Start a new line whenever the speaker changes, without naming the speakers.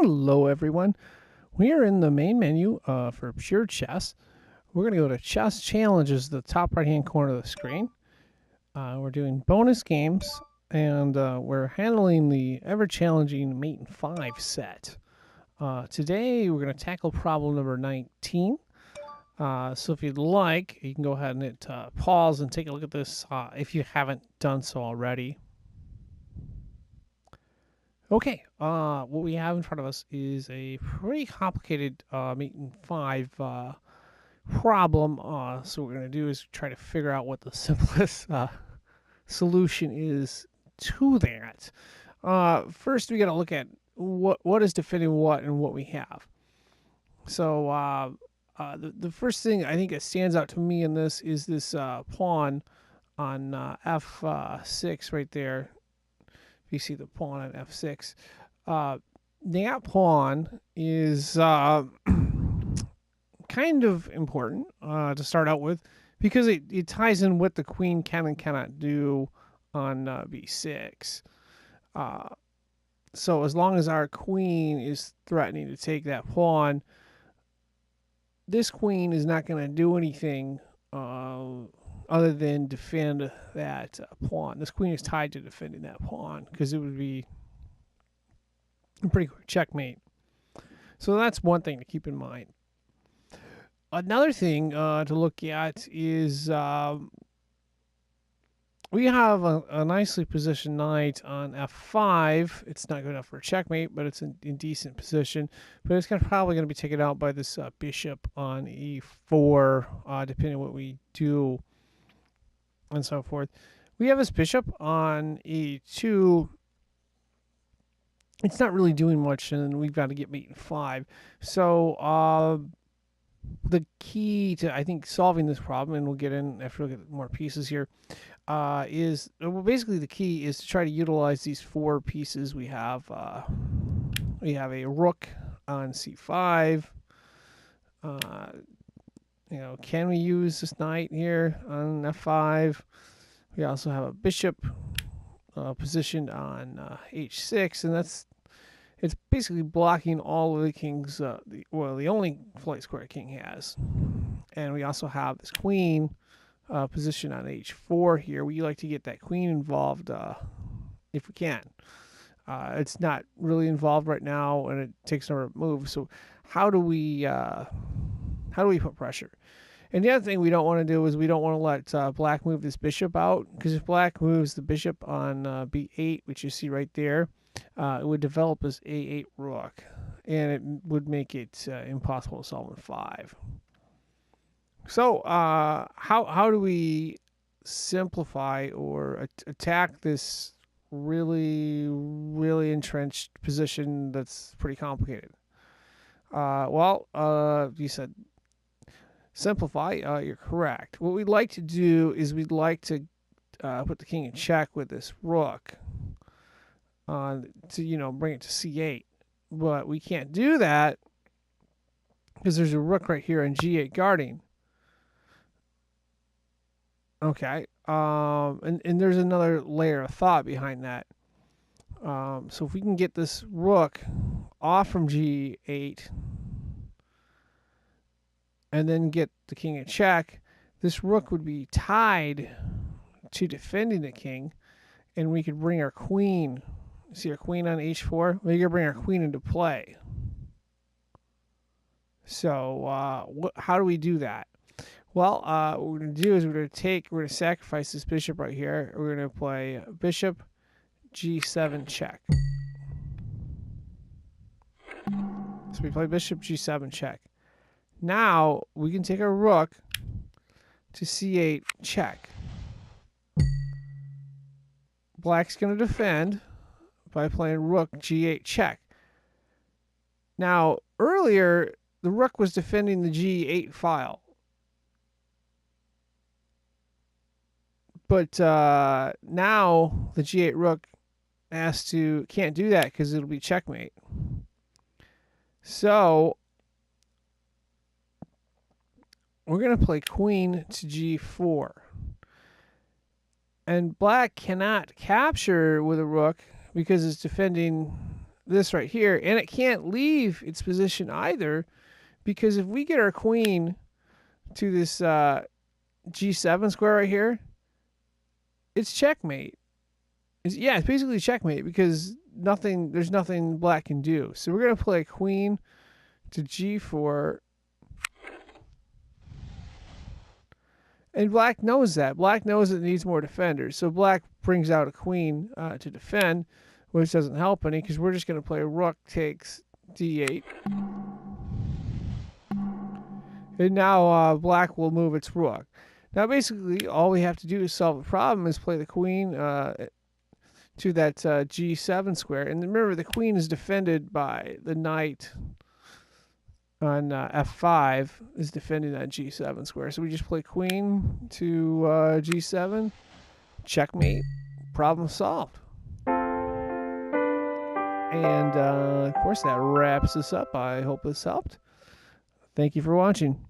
Hello everyone. We are in the main menu for pure chess. We're going to go to chess challenges, the top right hand corner of the screen. We're doing bonus games and we're handling the ever challenging mate in 5 set. Today we're going to tackle problem number 19. So if you'd like, you can go ahead and hit pause and take a look at this if you haven't done so already. Okay, what we have in front of us is a pretty complicated mate in 5 problem. So what we're going to do is try to figure out what the simplest solution is to that. First, we got to look at what is defending what and what we have. So the first thing I think that stands out to me in this is this pawn on f6 right there. You see the pawn on f6. That pawn is kind of important to start out with because it ties in what the queen can and cannot do on b6. So as long as our queen is threatening to take that pawn, this queen is not going to do anything other than defend that pawn. This queen is tied to defending that pawn because it would be a pretty quick checkmate. So that's one thing to keep in mind. Another thing to look at is we have a nicely positioned knight on f5. It's not good enough for a checkmate, but it's in decent position. But it's probably going to be taken out by this bishop on e4, depending on what we do and so forth. We have this bishop on e2. It's not really doing much, and we've got to get mate in 5. So the key to, I think, solving this problem, and we'll get in after we look at more pieces here, is basically the key is to try to utilize these 4 pieces we have. We have a rook on c5. Can we use this knight here on f5? We also have a bishop positioned on h6, and it's basically blocking all of the king's, the only flight square a king has. And we also have this queen positioned on h4 here. We like to get that queen involved if we can. It's not really involved right now, and it takes a number of moves. So how do we put pressure? And the other thing we don't want to do is we don't want to let black move this bishop out, because if black moves the bishop on b8, which you see right there, it would develop as a8 rook, and it would make it impossible to solve in 5. So how do we simplify or attack this really, really entrenched position that's pretty complicated? You said simplify. You're correct. What we'd like to do is we'd like to put the king in check with this rook to bring it to c8, but we can't do that because there's a rook right here on g8 guarding. Okay, and there's another layer of thought behind that. So if we can get this rook off from g8 and then get the king in check, this rook would be tied to defending the king, and we could bring our queen. See our queen on h4? We could bring our queen into play. So how do we do that? Well, what we're going to do is we're going to sacrifice this bishop right here. We're going to play bishop g7 check. So we play bishop g7 check. Now we can take our rook to c8 check. Black's going to defend by playing rook g8 check. Now, earlier, the rook was defending the g8 file. But now the g8 rook can't do that because it'll be checkmate. So we're going to play queen to g4. And black cannot capture with a rook because it's defending this right here, and it can't leave its position either, because if we get our queen to this G7 square right here, it's checkmate. It's basically checkmate because there's nothing black can do. So we're gonna play queen to G4. And black knows that. Black knows it needs more defenders. So black brings out a queen to defend, which doesn't help any because we're just going to play rook takes d8. And now black will move its rook. Now basically all we have to do to solve the problem is play the queen to that G7 square. And remember, the queen is defended by the knight on F5 is defending that G7 square. So we just play queen to G7, checkmate, problem solved. And of course that wraps us up. I hope this helped. Thank you for watching.